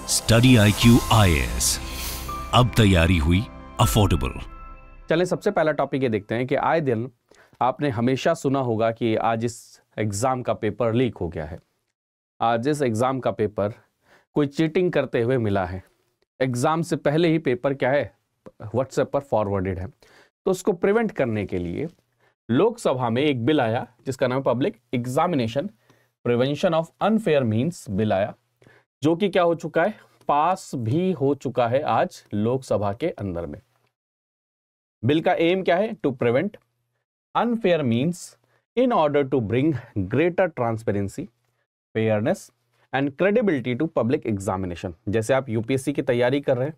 Study IQ IAS, अब तैयारी हुई अफोर्डेबल। चलें, सबसे पहला टॉपिक ये देखते हैं कि आए दिन आपने हमेशा सुना होगा कि आज इस एग्ज़ाम का पेपर लीक हो गया है, आज इस एग्ज़ाम का पेपर कोई चीटिंग करते हुए मिला है, एग्ज़ाम से पहले ही पेपर क्या है व्हाट्सएप पर फॉरवर्डेड है। तो उसको प्रिवेंट करने के लिए लोकसभा में एक बिल आया जिसका नाम है public examination prevention of unfair means bill आया, जो कि क्या हो चुका है, पास भी हो चुका है आज लोकसभा के अंदर में। बिल का एम क्या है, to prevent unfair means in order to bring greater transparency, fairness and credibility to public examination. जैसे आप यूपीएससी की तैयारी कर रहे हैं,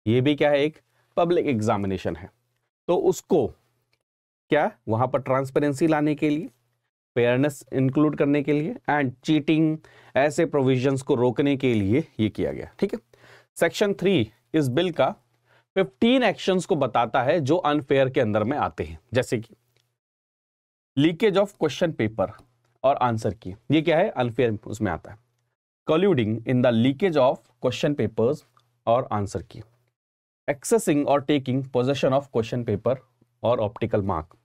ये भी क्या है, एक पब्लिक एग्जामिनेशन है, तो उसको क्या वहां पर ट्रांसपेरेंसी लाने के लिए, फेयरनेस इंक्लूड करने के लिए एंड चीटिंग ऐसे प्रोविजंस को रोकने के लिए ये किया गया। ठीक है, सेक्शन 3 इस बिल का 15 एक्शंस को बताता है जो अनफेयर के अंदर में आते हैं, जैसे कि लीकेज ऑफ क्वेश्चन पेपर और आंसर की, ये क्या है, अनफेयर उसमें आता है। Colluding in the leakage of question papers और आंसर की, एक्सेसिंग और taking possession of question paper और optical mark,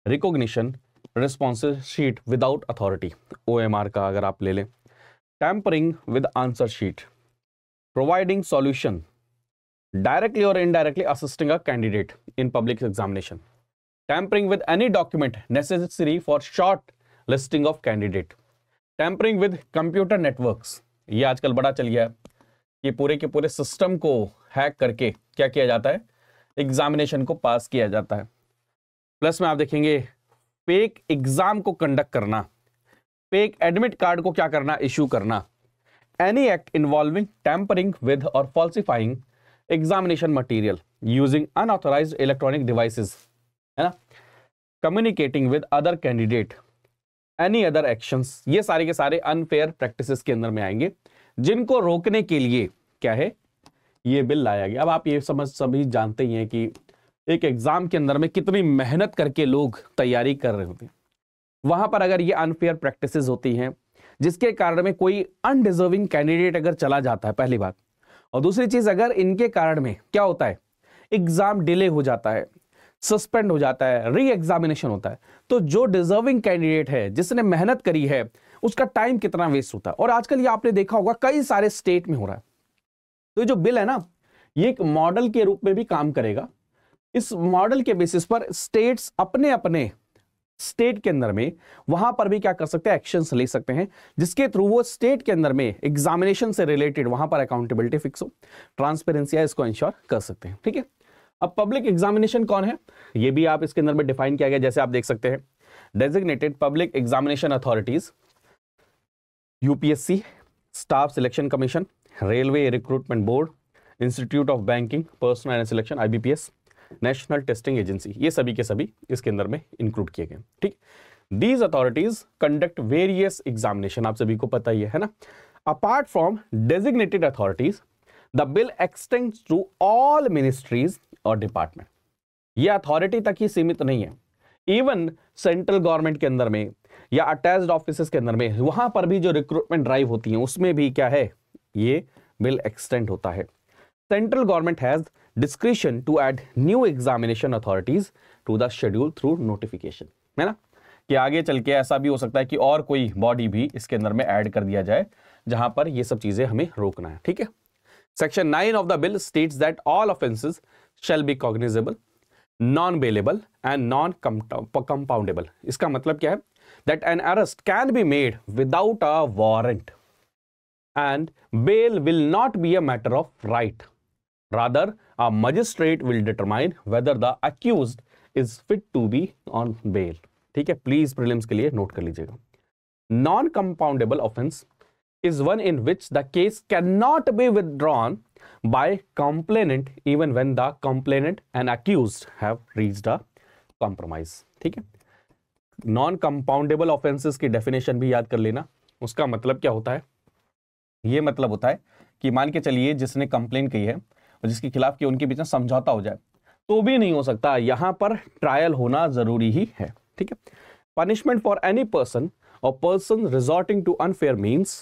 recognition responsive sheet without authority, OMR का अगर आप ले लें, tampering with answer sheet, providing solution, directly और indirectly assisting a candidate in public examination, tampering with any document necessary for short listing of candidate, tampering with computer networks, ये आजकल बड़ा चल गया है, ये पूरे के पूरे सिस्टम को हैक करके क्या किया जाता है, एग्जामिनेशन को पास किया जाता है। प्लस में आप देखेंगे फेक एग्जाम को कंडक्ट करना, फेक एडमिट कार्ड को क्या करना, इश्यू करना, any act involving tampering with और falsifying examination material using unauthorized electronic devices, है ना, communicating with other candidate, any other actions, ये सारे के सारे अनफेयर प्रैक्टिसेस के अंदर में आएंगे, जिनको रोकने के लिए क्या है, ये बिल लाया गया। अब आप ये सभी जानते ही हैं कि एक एग्जाम के अंदर में कितनी मेहनत करके लोग तैयारी कर रहे होते हैं, वहां पर अगर ये अनफेयर प्रैक्टिसेस होती हैं जिसके कारण में कोई अनडिजर्विंग कैंडिडेट अगर चला जाता है, पहली बात, और दूसरी चीज अगर इनके कारण में क्या होता है, एग्जाम डिले हो जाता है, सस्पेंड हो जाता है, री एग्जामिनेशन होता है, तो जो डिजर्विंग कैंडिडेट है जिसने मेहनत करी है उसका टाइम कितना वेस्ट होता है। और आजकल ये आपने देखा होगा कई सारे स्टेट में हो रहा है। तो ये जो बिल है ना, ये एक मॉडल के रूप में भी काम करेगा। इस मॉडल के बेसिस पर स्टेट्स अपने अपने स्टेट के अंदर में वहां पर भी क्या कर सकते हैं, एक्शंस ले सकते हैं, जिसके थ्रू वो स्टेट के अंदर में एग्जामिनेशन से रिलेटेड वहां पर अकाउंटेबिलिटी फिक्स हो, ट्रांसपेरेंसी है, इसको इंश्योर कर सकते हैं। ठीक है, अब पब्लिक एग्जामिनेशन कौन है, ये भी आप इसके अंदर में डिफाइन किया गया। जैसे आप देख सकते हैं, designated public examination authorities, UPSC, staff selection commission, railway recruitment board, institute of banking personal and selection IBPS, national testing agency, ये सभी के सभी इसके अंदर में इंक्लूड किए गए। ठीक, these authorities conduct various examination, आप सभी को पता ही है ना। Apart from designated authorities, the bill extends to all ministries और डिपार्टमेंट। ये अथॉरिटी तक ही सीमित नहीं है, इवन सेंट्रल गवर्नमेंट के अंदर में या अटैच्ड ऑफिसेस के अंदर में, वहां पर भी जो रिक्रूटमेंट ड्राइव होती है उसमें भी क्या है, ये बिल एक्सटेंड होता है। Central government has discretion to add new examination authorities to the schedule through notification, है ना, कि आगे चल के ऐसा भी हो सकता है कि और कोई बॉडी भी इसके अंदर में ऐड कर दिया जाए जहां पर ये सब चीजें हमें रोकना है। ठीक है, section 9 of the bill states that all offences shall be cognizable, non bailable and non compoundable. इसका मतलब क्या है, that an arrest can be made without a warrant and bail will not be a matter of right. Rather, a magistrate will determine whether the accused is fit to be on bail. ठीक है, please prelims के लिए note कर लीजिएगा। Non compoundable offence is one in which the case cannot be withdrawn by complainant even when the complainant and accused have reached a compromise. ठीक है, non compoundable offences की definition भी याद कर लेना। उसका मतलब क्या होता है, ये मतलब होता है कि मान के चलिए जिसने कंप्लेन की है और जिसके खिलाफ कि उनके बीच में समझौता हो जाए तो भी नहीं हो सकता, यहां पर ट्रायल होना जरूरी ही है। ठीक है, punishment for any person or person resorting to unfair means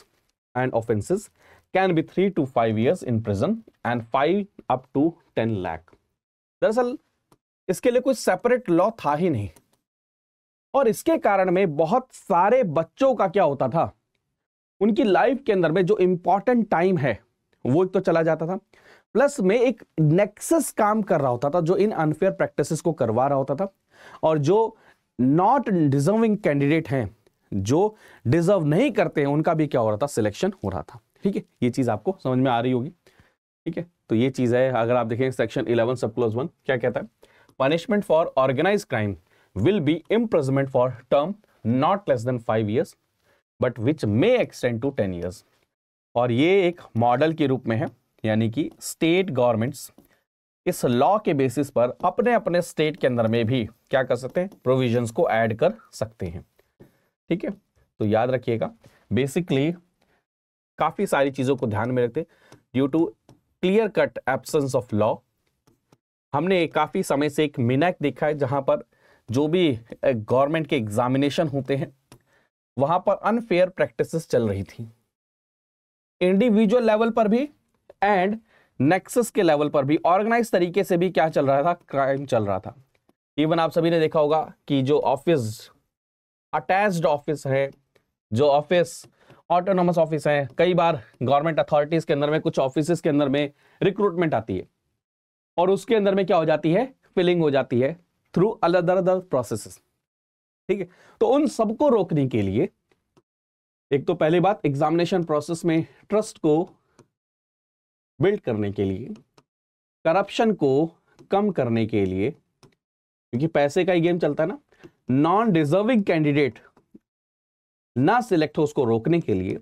and offenses can be 3 to 5 years in prison and 5 up to 10 lakh। दरअसल इसके लिए कोई सेपरेट लॉ था ही नहीं, और इसके कारण में बहुत सारे बच्चों का क्या होता था, उनकी लाइफ के अंदर में जो इंपॉर्टेंट टाइम है वो एक तो चला जाता था, प्लस में एक नेक्सस काम कर रहा होता था जो इन अनफेयर प्रैक्टिसेस को करवा रहा होता था, और जो नॉट डिजर्विंग कैंडिडेट हैं, जो डिजर्व नहीं करते हैं, उनका भी क्या हो रहा था, सिलेक्शन हो रहा था। ठीक है, ये चीज आपको समझ में आ रही होगी। ठीक है, तो ये चीज है। अगर आप देखें सेक्शन 11 सब क्लॉज 1 क्या कहता है, punishment for organised crime will be imprisonment for term not less than 5 years but which may extend to 10 years। और ये एक मॉडल के रूप में है, यानी कि स्टेट गवर्नमेंट्स इस लॉ के बेसिस पर अपने अपने स्टेट के अंदर में भी क्या कर सकते हैं, प्रोविजंस को ऐड कर सकते हैं। ठीक है, तो याद रखिएगा बेसिकली काफी सारी चीजों को ध्यान में रखते due to clear cut absence of law. हमने काफी समय से एक मिनैक देखा है जहां पर जो भी गवर्नमेंट के एग्जामिनेशन होते हैं वहां पर अनफेयर प्रैक्टिसेस चल रही थी, इंडिविजुअल लेवल पर भी एंड नेक्सस के लेवल पर भी, ऑर्गेनाइज तरीके से भी क्या चल रहा था, क्राइम चल रहा था। इवन आप सभी ने देखा होगा कि जो ऑफिस अटैच्ड ऑफिस है, जो ऑफिस ऑटोनोमस ऑफिस है, कई बार गवर्नमेंट अथॉरिटीज के अंदर में कुछ ऑफिस के अंदर में रिक्रूटमेंट आती है और उसके अंदर में क्या हो जाती है, फिलिंग हो जाती है थ्रू अदर प्रोसेसेस। ठीक है, तो उन सबको रोकने के लिए एक तो पहली बात एग्जामिनेशन प्रोसेस में ट्रस्ट को बिल्ड करने के लिए, करप्शन को कम करने के लिए, क्योंकि पैसे का ही गेम चलता है ना, नॉन डिजर्विंग कैंडिडेट ना सिलेक्ट हो उसको रोकने के लिए,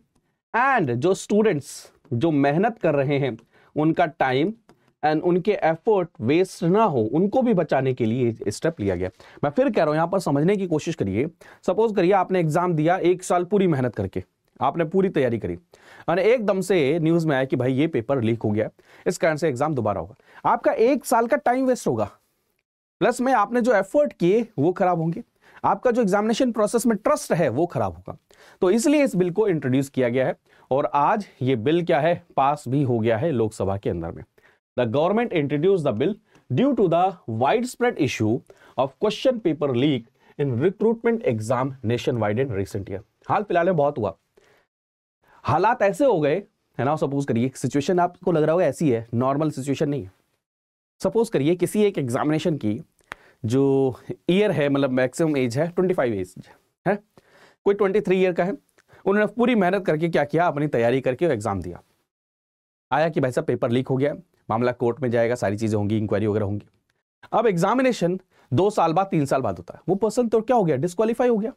एंड जो स्टूडेंट्स जो मेहनत कर रहे हैं उनका टाइम एंड उनके एफर्ट वेस्ट ना हो, उनको भी बचाने के लिए स्टेप लिया गया। मैं फिर कह रहा हूं, यहां पर समझने की कोशिश करिए। सपोज करिए आपने एग्जाम दिया, 1 साल पूरी मेहनत करके आपने पूरी तैयारी करी और एकदम से न्यूज में आया कि भाई ये पेपर लीक हो गया, इस कारण से एग्जाम दोबारा होगा। आपका 1 साल का टाइम वेस्ट होगा, प्लस में आपने जो एफर्ट किए वो खराब होंगे, आपका जो एग्जामिनेशन प्रोसेस में ट्रस्ट है वो खराब होगा। तो इसलिए इस बिल को इंट्रोड्यूस किया गया है और आज ये बिल क्या है, पास भी हो गया है लोकसभा के अंदर में। The government introduced the bill due to the widespread issue of question paper leak in recruitment exam nationwide in recent year। हाल फिलहाल में बहुत हुआ, हालात ऐसे हो गए है ना। सपोज करिए सिचुएशन आपको लग रहा होगा ऐसी है, नॉर्मल सिचुएशन नहीं है। सपोज करिए किसी एक एग्जामिनेशन की जो ईयर है, मतलब मैक्सिमम एज है 25 एज है, कोई 23 ईयर का है, उन्होंने पूरी मेहनत करके क्या किया, अपनी तैयारी करके एग्जाम दिया। आया कि भाई साहब पेपर लीक हो गया, मामला कोर्ट में जाएगा, सारी चीजें होंगी, इंक्वायरी वगैरह होंगी। अब एग्जामिनेशन 2 साल बाद 3 साल बाद होता है, वो पर्सन तो क्या हो गया, डिस्क्वालीफाई हो गया,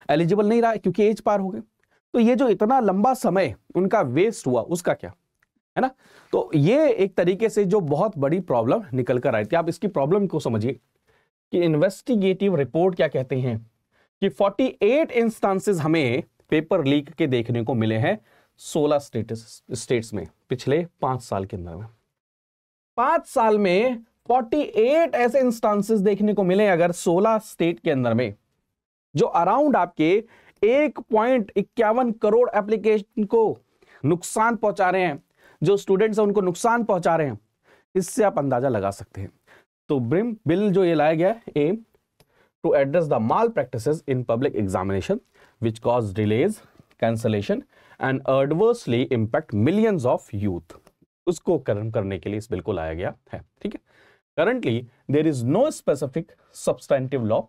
एलिजिबल नहीं रहा क्योंकि एज पार हो गए। तो ये जो इतना लंबा समय उनका वेस्ट हुआ उसका क्या है ना। तो ये एक तरीके से जो बहुत बड़ी प्रॉब्लम निकल कर आई थी। आप इसकी प्रॉब्लम को समझिए कि इन्वेस्टिगेटिव रिपोर्ट क्या कहते हैं कि 48 इंस्टांसेस हमें पेपर लीक के देखने को मिले हैं 16 स्टेट्स में पिछले 5 साल के अंदर में। 5 साल में 48 ऐसे इंस्टांसेस देखने को मिले अगर 16 स्टेट के अंदर में, जो अराउंड आपके 1.51 करोड़ एप्लीकेशन को नुकसान पहुंचा रहे हैं, जो स्टूडेंट्स हैं उनको नुकसान पहुंचा रहे हैं। इससे आप अंदाजा लगा सकते हैं। तो बिल जो ये लाया गया aim to address the malpractices in public examination which cause delays, cancellation and adversely impact millions of youth, उसको करने के लिए इस बिल को लाया गया है। ठीक है, currently there is no specific substantive law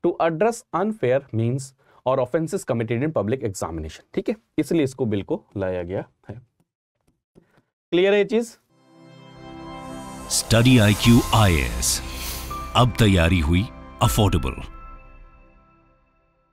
to address unfair means और offences committed in public examination. ठीक है, इसलिए इसको बिल को लाया गया है। क्लियर है ये चीज? स्टडी IQ IAS अब तैयारी हुई अफोर्डेबल।